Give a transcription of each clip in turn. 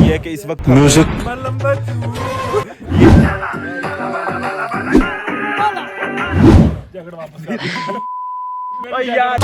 ये है कि इस वक्त म्यूजिक यार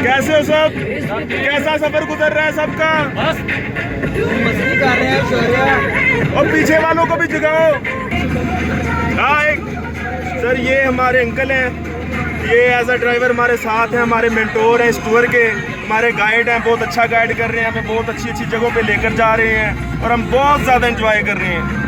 कैसे हो सब? कैसा सफर गुजर रहा है सबका? मस्ती कर रहे हैं शौर्या। और पीछे वालों को भी जगाओ। हाय सर, ये हमारे अंकल हैं, ये एज अ ड्राइवर हमारे साथ हैं, हमारे मेंटोर हैं इस टूर के, हमारे गाइड हैं, बहुत अच्छा गाइड कर रहे हैं, हमें बहुत अच्छी अच्छी जगहों पे लेकर जा रहे हैं और हम बहुत ज़्यादा एंजॉय कर रहे हैं।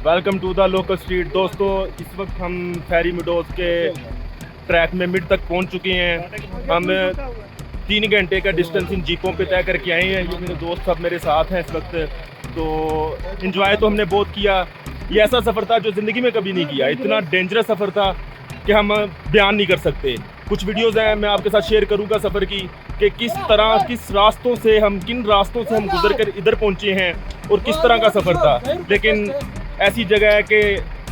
Welcome to the local street. दोस्तों इस वक्त हम फेरी मेडोज के ट्रैक में मिड तक पहुंच चुके हैं। हम 3 घंटे का डिस्टेंस इन जीपों पे तय करके आए हैं। ये मेरे दोस्त सब मेरे साथ हैं इस वक्त। तो इन्जॉय तो हमने बहुत किया। ये ऐसा सफ़र था जो ज़िंदगी में कभी नहीं किया। इतना डेंजरस सफ़र था कि हम बयान नहीं कर सकते। कुछ वीडियोज़ हैं मैं आपके साथ शेयर करूँगा सफ़र की, कि किस रास्तों से हम किन रास्तों से हम गुजर कर इधर पहुँचे हैं और किस तरह का सफ़र था। लेकिन ऐसी जगह है कि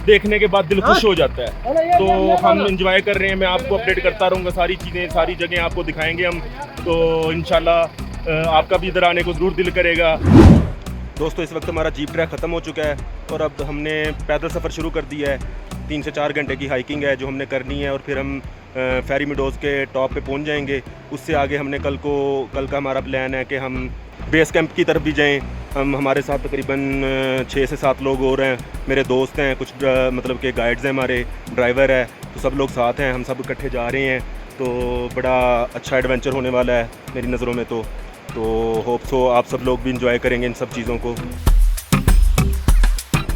देखने के बाद दिल खुश हो जाता है। तो हम इंजॉय कर रहे हैं। मैं आपको अपडेट करता रहूँगा सारी चीज़ें, सारी जगह आपको दिखाएंगे हम। तो इंशाल्लाह आपका भी इधर आने को ज़रूर दिल करेगा। दोस्तों इस वक्त हमारा जीप ट्रैक ख़त्म हो चुका है और अब हमने पैदल सफ़र शुरू कर दिया है। 3 से 4 घंटे की हाइकिंग है जो हमने करनी है और फिर हम फेरी मेडोज़ के टॉप पे पहुंच जाएंगे। उससे आगे हमने कल का हमारा प्लान है कि हम बेस कैंप की तरफ भी जाएं। हमारे साथ तकरीबन 6 से 7 लोग और हैं। मेरे दोस्त हैं, कुछ मतलब के गाइड्स हैं, हमारे ड्राइवर है, तो सब लोग साथ हैं। हम सब इकट्ठे जा रहे हैं। तो बड़ा अच्छा एडवेंचर होने वाला है मेरी नज़रों में। तो होप सो आप सब लोग भी इंजॉय करेंगे इन सब चीज़ों को।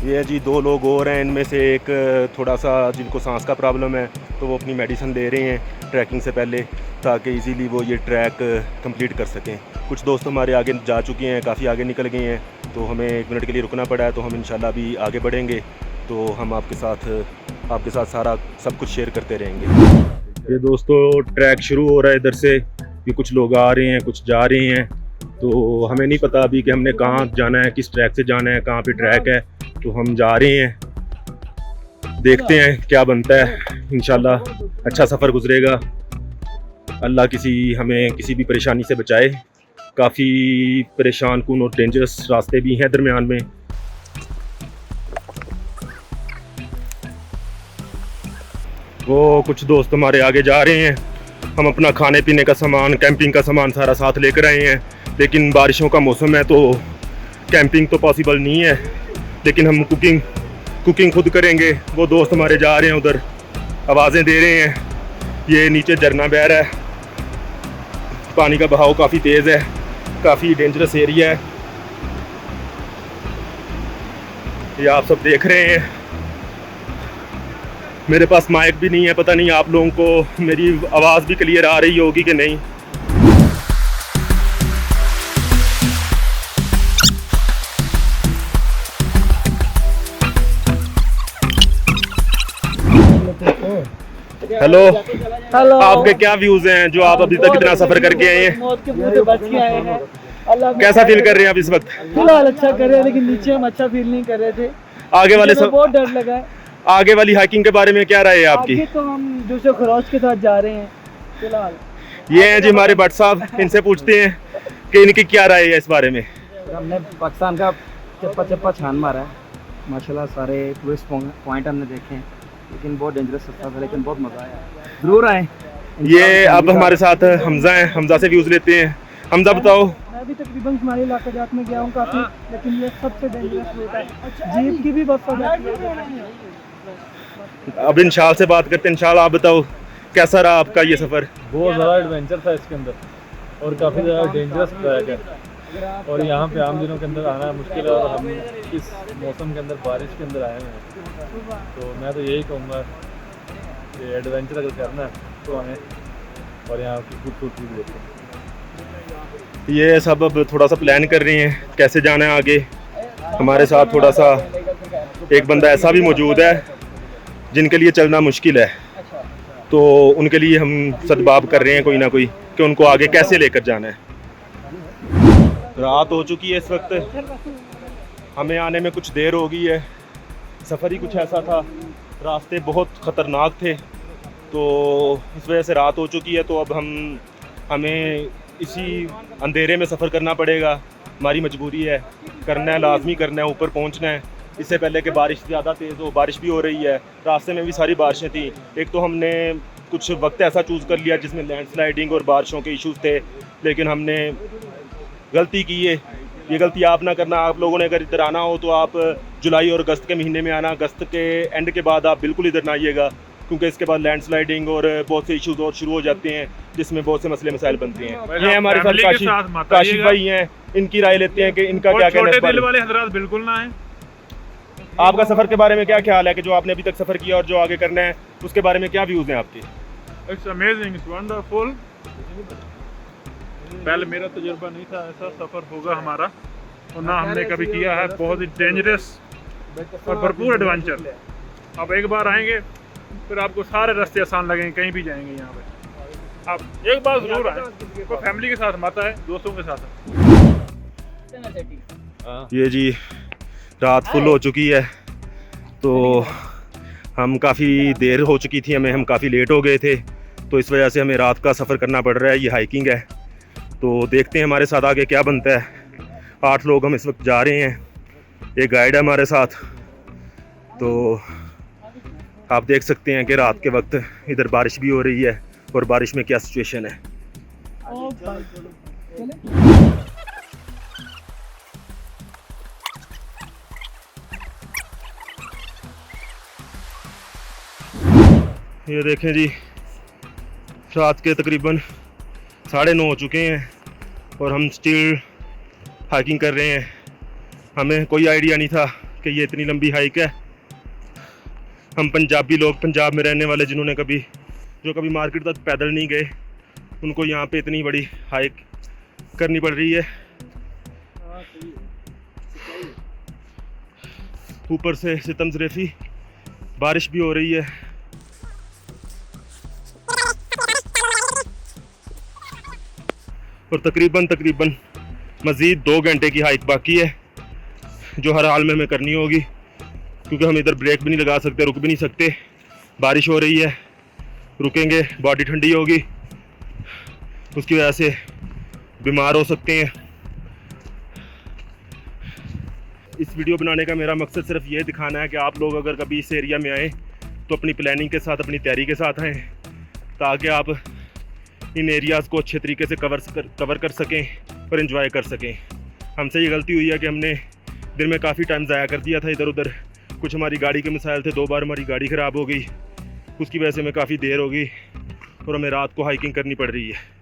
ये है जी 2 लोग और हैं। इनमें से एक थोड़ा सा जिनको सांस का प्रॉब्लम है, तो वो अपनी मेडिसिन ले रहे हैं ट्रैकिंग से पहले, ताकि इजीली वो ये ट्रैक कंप्लीट कर सकें। कुछ दोस्त हमारे आगे जा चुके हैं, काफ़ी आगे निकल गए हैं, तो हमें 1 मिनट के लिए रुकना पड़ा है। तो हम इंशाल्लाह भी आगे बढ़ेंगे। तो हम आपके साथ सारा सब कुछ शेयर करते रहेंगे। ये दोस्तों ट्रैक शुरू हो रहा है इधर से। ये कुछ लोग आ रहे हैं, कुछ जा रहे हैं। तो हमें नहीं पता अभी कि हमने कहाँ जाना है, किस ट्रैक से जाना है, कहाँ पे ट्रैक है। तो हम जा रहे हैं, देखते हैं क्या बनता है। इंशाल्लाह अच्छा सफ़र गुजरेगा। अल्लाह हमें किसी भी परेशानी से बचाए। काफ़ी परेशान कुन और डेंजरस रास्ते भी हैं दरमियान में। वो कुछ दोस्त हमारे आगे जा रहे हैं। हम अपना खाने पीने का सामान, कैंपिंग का सामान सारा साथ लेकर आए हैं। लेकिन बारिशों का मौसम है तो कैंपिंग तो पॉसिबल नहीं है। लेकिन हम कुकिंग खुद करेंगे। वो दोस्त हमारे जा रहे हैं उधर, आवाज़ें दे रहे हैं। ये नीचे झरना बह रहा है, पानी का बहाव काफ़ी तेज़ है, काफ़ी डेंजरस एरिया है। ये आप सब देख रहे हैं। मेरे पास माइक भी नहीं है, पता नहीं आप लोगों को मेरी आवाज़ भी क्लियर आ रही होगी कि नहीं। हेलो, आपके क्या व्यूज़ हैं जो आप अभी तक इतना सफ़र करके आए हैं? मौत के मुंह से बच के आए हैं। कैसा फील कर रहे हैं आप इस वक्त? फिलहाल अच्छा कर रहे हैं, लेकिन नीचे हम अच्छा फील नहीं कर रहे थे। आगे वाले सब बहुत डर लगा है। आगे वाली हाइकिंग के बारे में क्या राय है आपकी? आगे तो हम दूसरे खरोच के साथ जा रहे हैं फिलहाल। ये हैं जी हमारे भट्ट साहब, इनसे पूछते हैं कि इनकी क्या राय है इस बारे में। हमने पाकिस्तान का चप्पा छान मारा है माशाल्लाह। सारे टूरिस्ट पॉइंट हमने देखे हैं, लेकिन बहुत डेंजरस रास्ता था, लेकिन बहुत मज़ा आया। ज़रूर आए। ये अब हमारे साथ हमजा हैं, हमजा से व्यूज़ लेते हैं। हमजा बताओ। मैं भी तकरीबन शुमाली इलाका जात में गया हूँ काफ़ी, लेकिन ये सबसे डेंजरस रूट है। जीप की भी बस हो जाती है। अब इंशाल से बात करते हैं। इंशाल आप बताओ कैसा रहा आपका ये सफ़र? बहुत ज़्यादा एडवेंचर था इसके अंदर और काफ़ी ज़्यादा डेंजरस ट्रैक है। और यहाँ पे आम दिनों के अंदर आना मुश्किल है और हम इस मौसम के अंदर, बारिश के अंदर आए हैं। तो मैं तो यही कहूँगा कि एडवेंचर अगर करना है तो आएँ और यहाँ की खूबसूरती भी देखें। ये सब अब थोड़ा सा प्लान कर रहे हैं कैसे जाना है आगे। हमारे साथ थोड़ा सा एक बंदा ऐसा भी मौजूद है जिनके लिए चलना मुश्किल है, तो उनके लिए हम सदबाब कर रहे हैं कोई ना कोई, कि उनको आगे कैसे लेकर जाना है। रात हो चुकी है इस वक्त, हमें आने में कुछ देर हो गई है। सफ़र ही कुछ ऐसा था, रास्ते बहुत ख़तरनाक थे, तो इस वजह से रात हो चुकी है। तो अब हमें इसी अंधेरे में सफ़र करना पड़ेगा। हमारी मजबूरी है, करना है, लाजमी करना है, ऊपर पहुंचना है। इससे पहले कि बारिश ज़्यादा तेज़ हो। बारिश भी हो रही है, रास्ते में भी सारी बारिशें थी। एक तो हमने कुछ वक्त ऐसा चूज़ कर लिया जिसमें लैंडस्लाइडिंग और बारिशों के इश्यूज़ थे, लेकिन हमने गलती की है। ये गलती आप ना करना। आप लोगों ने अगर इधर आना हो तो आप जुलाई और अगस्त के महीने में आना। अगस्त के एंड के बाद आप बिल्कुल इधर ना आइएगा, क्योंकि इसके बाद लैंडस्लाइडिंग और बहुत से इश्यूज और शुरू हो जाते हैं, जिसमें बहुत से मसले मसाइल बनते हैं। ये हमारे साथ काशिफ भाई हैं, इनकी राय लेते हैं कि इनका क्या कहना है। छोटे दिल वाले हजरात बिल्कुल ना आए। आपका सफ़र के बारे में क्या ख्याल है कि जो आपने अभी तक सफ़र किया और जो आगे करना है उसके बारे में क्या व्यूज़ हैं आपके? It's amazing, it's wonderful. पहले मेरा तजुर्बा नहीं था, ऐसा सफ़र होगा हमारा और ना हमने कभी किया है। बहुत ही डेंजरस और भरपूर एडवेंचर। आप एक बार आएंगे फिर आपको सारे रास्ते आसान लगेंगे, कहीं भी जाएंगे यहाँ पे। आप एक बार ज़रूर आए, कोई फैमिली के साथ मत आए, दोस्तों के साथ। ये जी रात फुल हो चुकी है तो हम काफ़ी देर हो चुकी थी, हम काफ़ी लेट हो गए थे तो इस वजह से हमें रात का सफ़र करना पड़ रहा है। ये हाइकिंग है तो देखते हैं हमारे साथ आगे क्या बनता है। 8 लोग हम इस वक्त जा रहे हैं, एक गाइड है हमारे साथ। तो आप देख सकते हैं कि रात के वक्त इधर बारिश भी हो रही है और बारिश में क्या सिचुएशन है। ये देखें जी, रात के तकरीबन 9:30 हो चुके हैं और हम स्टिल हाइकिंग कर रहे हैं। हमें कोई आइडिया नहीं था कि ये इतनी लंबी हाइक है। हम पंजाबी लोग, पंजाब में रहने वाले जो कभी मार्केट तक पैदल नहीं गए, उनको यहाँ पे इतनी बड़ी हाइक करनी पड़ रही है। ऊपर से सितम ज़रेफ़ी बारिश भी हो रही है। और तकरीबन मज़ीद 2 घंटे की हाइक बाकी है जो हर हाल में हमें करनी होगी, क्योंकि हम इधर ब्रेक भी नहीं लगा सकते, रुक भी नहीं सकते। बारिश हो रही है, रुकेंगे बॉडी ठंडी होगी, उसकी वजह से बीमार हो सकते हैं। इस वीडियो बनाने का मेरा मकसद सिर्फ ये दिखाना है कि आप लोग अगर कभी इस एरिया में आएँ तो अपनी प्लानिंग के साथ, अपनी तैयारी के साथ आएँ, ताकि आप इन एरियाज़ को अच्छे तरीके से कवर कर सकें और एंजॉय कर सकें। हमसे ये गलती हुई है कि हमने दिन में काफ़ी टाइम ज़ाया कर दिया था इधर उधर। कुछ हमारी गाड़ी के मसाइल थे, 2 बार हमारी गाड़ी ख़राब हो गई, उसकी वजह से हमें काफ़ी देर हो गई और हमें रात को हाइकिंग करनी पड़ रही है।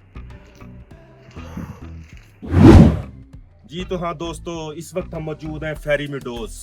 जी तो हाँ दोस्तों, इस वक्त हम मौजूद हैं फेरी मीडोज़।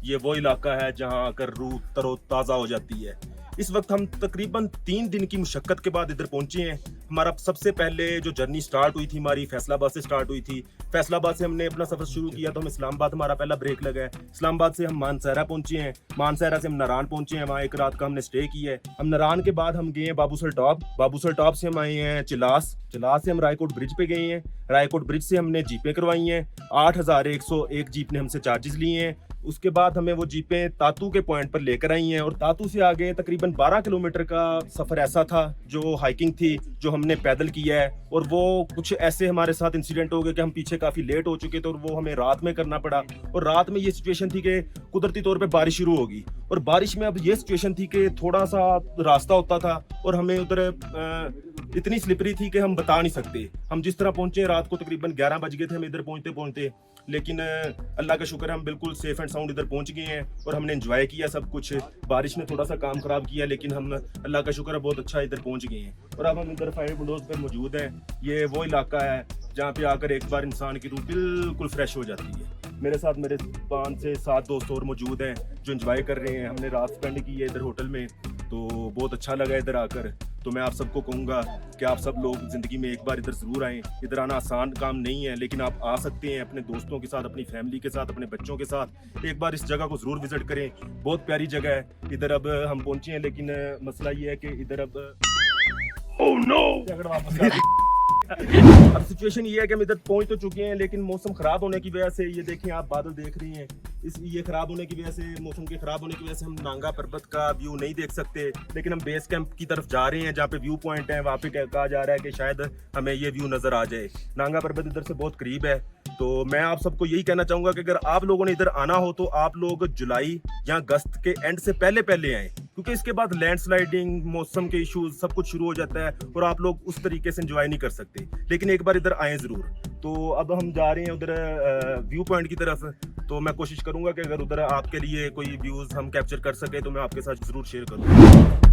ये वो इलाका है जहाँ आकर रूह तरोताज़ा हो जाती है। इस वक्त हम तकरीबन 3 दिन की मुशक्क़त के बाद इधर पहुंचे हैं। हमारा सबसे पहले जो जर्नी स्टार्ट हुई थी हमारी फैसलाबाद से स्टार्ट हुई थी। फैसलाबाद से हमने अपना सफ़र शुरू किया तो हम इस्लामाबाद, हमारा पहला ब्रेक लगा है। इस्लामाबाद से हम मानसहरा पहुंचे हैं, मानसहरा से हम नारान पहुंचे हैं, वहाँ एक रात का हमने स्टे किया है। हम नारान के बाद हम गए हैं बाबूसर टॉप, बाबूसर टॉप से हम आए हैं चिलास, चिलास से हम रायकोट ब्रिज पे गए हैं, रायकोट ब्रिज से हमने जीपें करवाई हैं। 8101 जीप ने हमसे चार्जेस लिए हैं। उसके बाद हमें वो जीपें तातू के पॉइंट पर लेकर आई हैं और तातू से आगे तकरीबन 12 किलोमीटर का सफ़र ऐसा था जो हाइकिंग थी, जो हमने पैदल किया है। और वो कुछ ऐसे हमारे साथ इंसिडेंट हो गए कि हम पीछे काफ़ी लेट हो चुके थे और वो हमें रात में करना पड़ा। और रात में ये सिचुएशन थी कि कुदरती तौर पे बारिश शुरू होगी और बारिश में अब ये सिचुएशन थी कि थोड़ा सा रास्ता होता था और हमें उधर इतनी स्लिपरी थी कि हम बता नहीं सकते। हम जिस तरह पहुंचे रात को तकरीबन 11 बज गए थे हम इधर पहुंचते, लेकिन अल्लाह का शुक्र है हम बिल्कुल सेफ एंड साउंड इधर पहुंच गए हैं और हमने एंजॉय किया सब कुछ। बारिश ने थोड़ा सा काम खराब किया लेकिन हम अल्लाह का शुक्र है बहुत अच्छा इधर पहुंच गए हैं। और अब हम इधर फेरी मीडोज़ पर मौजूद हैं। ये वो इलाका है जहाँ पे आकर एक बार इंसान की रूह बिल्कुल फ्रेश हो जाती है। मेरे साथ मेरे 5 से 7 दोस्त और मौजूद हैं जो एंजॉय कर रहे हैं। हमने रात स्पेंड की है इधर होटल में, तो बहुत अच्छा लगा इधर आकर। तो मैं आप सबको कहूँगा कि आप सब लोग ज़िंदगी में एक बार इधर ज़रूर आएँ। इधर आना आसान काम नहीं है, लेकिन आप आ सकते हैं अपने दोस्तों के साथ, अपनी फैमिली के साथ, अपने बच्चों के साथ। एक बार इस जगह को ज़रूर विज़िट करें, बहुत प्यारी जगह है। इधर अब हम पहुँचे हैं लेकिन मसला ये है कि इधर अब अब सिचुएशन ये है कि हम इधर पहुंच तो चुके हैं लेकिन मौसम खराब होने की वजह से, ये देखें आप बादल देख रही हैं, ये खराब होने की वजह से, मौसम के खराब होने की वजह से हम नांगा पर्वत का व्यू नहीं देख सकते। लेकिन हम बेस कैंप की तरफ जा रहे हैं जहाँ पे व्यू पॉइंट है, वहाँ पे कहा जा रहा है कि शायद हमें ये व्यू नज़र आ जाए। नांगा पर्वत इधर से बहुत करीब है। तो मैं आप सबको यही कहना चाहूँगा कि अगर आप लोगों ने इधर आना हो तो आप लोग जुलाई या अगस्त के एंड से पहले आएँ, क्योंकि इसके बाद लैंडस्लाइडिंग, मौसम के इश्यूज सब कुछ शुरू हो जाता है और आप लोग उस तरीके से एंजॉय नहीं कर सकते। लेकिन एक बार इधर आएँ ज़रूर। तो अब हम जा रहे हैं उधर व्यू पॉइंट की तरफ। तो मैं कोशिश करूंगा कि अगर उधर आपके लिए कोई व्यूज़ हम कैप्चर कर सके तो मैं आपके साथ ज़रूर शेयर करूँगा।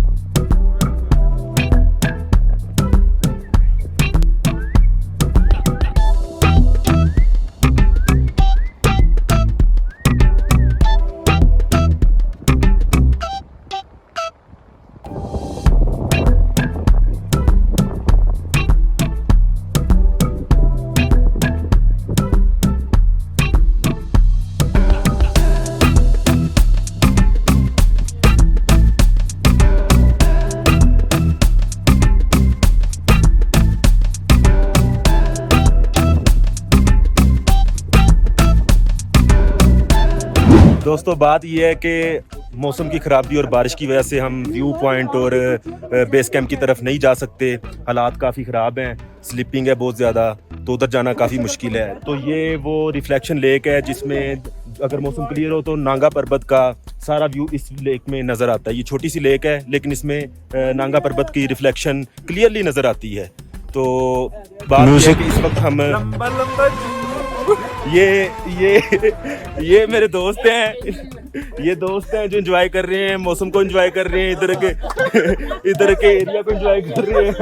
दोस्तों बात ये है कि मौसम की ख़राबी और बारिश की वजह से हम व्यू पॉइंट और बेस कैंप की तरफ नहीं जा सकते। हालात काफ़ी ख़राब हैं, स्लिपिंग है बहुत ज़्यादा, तो उधर जाना काफ़ी मुश्किल है। तो ये वो रिफ्लेक्शन लेक है जिसमें अगर मौसम क्लियर हो तो नांगा पर्वत का सारा व्यू इस लेक में नज़र आता है। ये छोटी सी लेक है लेकिन इसमें नांगा पर्वत की रिफ्लेक्शन क्लियरली नज़र आती है। तो बात ये है कि इस वक्त हम ये मेरे दोस्त हैं, ये दोस्त हैं जो एंजॉय कर रहे हैं, मौसम को एंजॉय कर रहे हैं, इधर के एरिया को एंजॉय कर रहे हैं।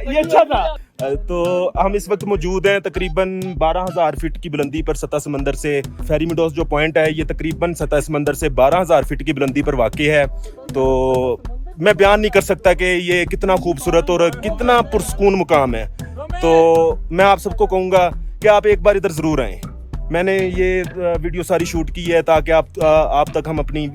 ये अच्छा था। तो हम इस वक्त मौजूद हैं तकरीबन 12,000 फीट की बुलंदी पर सतह समंदर से। फेरी मीडोज जो पॉइंट है ये तकरीबन सतह समंदर से 12,000 फीट की बुलंदी पर वाक़ई है। तो मैं बयान नहीं कर सकता कि ये कितना खूबसूरत और कितना पुरसकून मुकाम है। तो मैं आप सबको कहूँगा कि आप एक बार इधर ज़रूर आएँ। मैंने ये वीडियो सारी शूट की है ताकि आप तक हम अपनी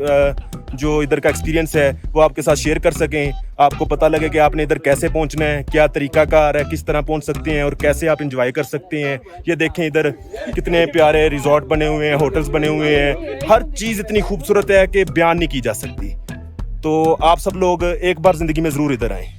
जो इधर का एक्सपीरियंस है वो आपके साथ शेयर कर सकें। आपको पता लगे कि आपने इधर कैसे पहुंचना है, क्या तरीकाकार है, किस तरह पहुंच सकते हैं और कैसे आप एंजॉय कर सकते हैं। ये देखें इधर कितने प्यारे रिजॉर्ट बने हुए हैं, होटल्स बने हुए हैं, हर चीज़ इतनी खूबसूरत है कि बयान नहीं की जा सकती। तो आप सब लोग एक बार ज़िंदगी में ज़रूर इधर आएँ।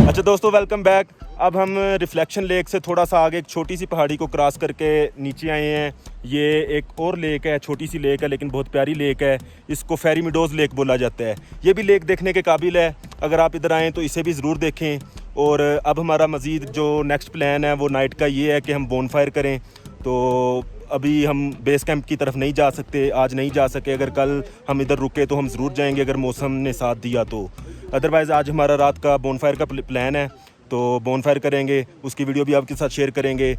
अच्छा दोस्तों वेलकम बैक। अब हम रिफ्लेक्शन लेक से थोड़ा सा आगे एक छोटी सी पहाड़ी को क्रॉस करके नीचे आए हैं। ये एक और लेक है, छोटी सी लेक है लेकिन बहुत प्यारी लेक है। इसको फेरी मीडोज़ लेक बोला जाता है। ये भी लेक देखने के काबिल है, अगर आप इधर आएँ तो इसे भी ज़रूर देखें। और अब हमारा मज़ीद जो नेक्स्ट प्लान है वो नाइट का ये है कि हम बोनफायर करें। तो अभी हम बेस कैंप की तरफ नहीं जा सकते, आज नहीं जा सके। अगर कल हम इधर रुके तो हम ज़रूर जाएंगे अगर मौसम ने साथ दिया तो। अदरवाइज़ आज हमारा रात का बोनफायर का प्लान है, तो बोनफायर करेंगे, उसकी वीडियो भी आपके साथ शेयर करेंगे।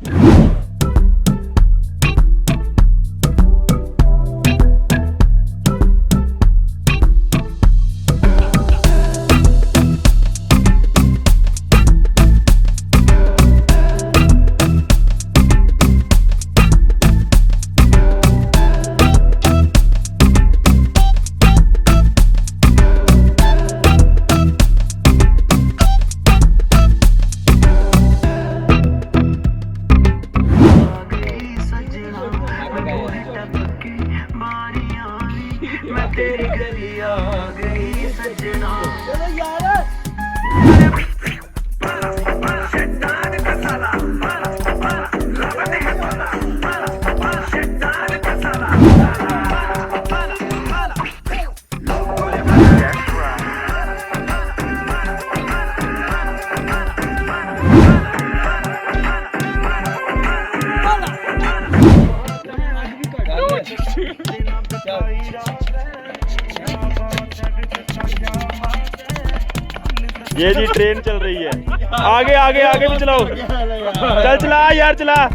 ये जी ट्रेन चल रही है, आगे आगे आगे भी चलाओ, चला यार चला।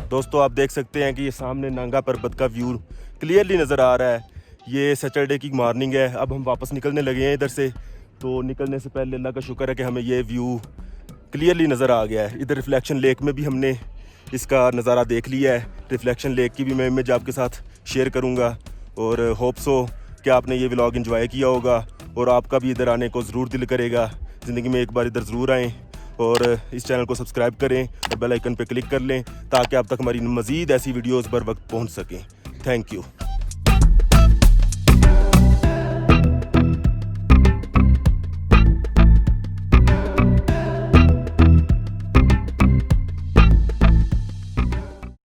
दोस्तों आप देख सकते हैं कि ये सामने नांगा पर्वत का व्यू क्लियरली नज़र आ रहा है। ये सैटरडे की मॉर्निंग है, अब हम वापस निकलने लगे हैं इधर से। तो निकलने से पहले अल्लाह का शुक्र है कि हमें ये व्यू क्लियरली नज़र आ गया है। इधर रिफ्लेक्शन लेक में भी हमने इसका नज़ारा देख लिया है। रिफ्लेक्शन लेक की भी मैं इमेज आपके साथ शेयर करूँगा और होप सो कि आपने ये व्लॉग एंजॉय किया होगा और आपका भी इधर आने को ज़रूर दिल करेगा। ज़िंदगी में एक बार इधर ज़रूर आएँ और इस चैनल को सब्सक्राइब करें और बेल आइकन पर क्लिक कर लें ताकि आप तक हमारी मज़ीद ऐसी वीडियोज़ बर वक्त पहुँच सकें। Thank you.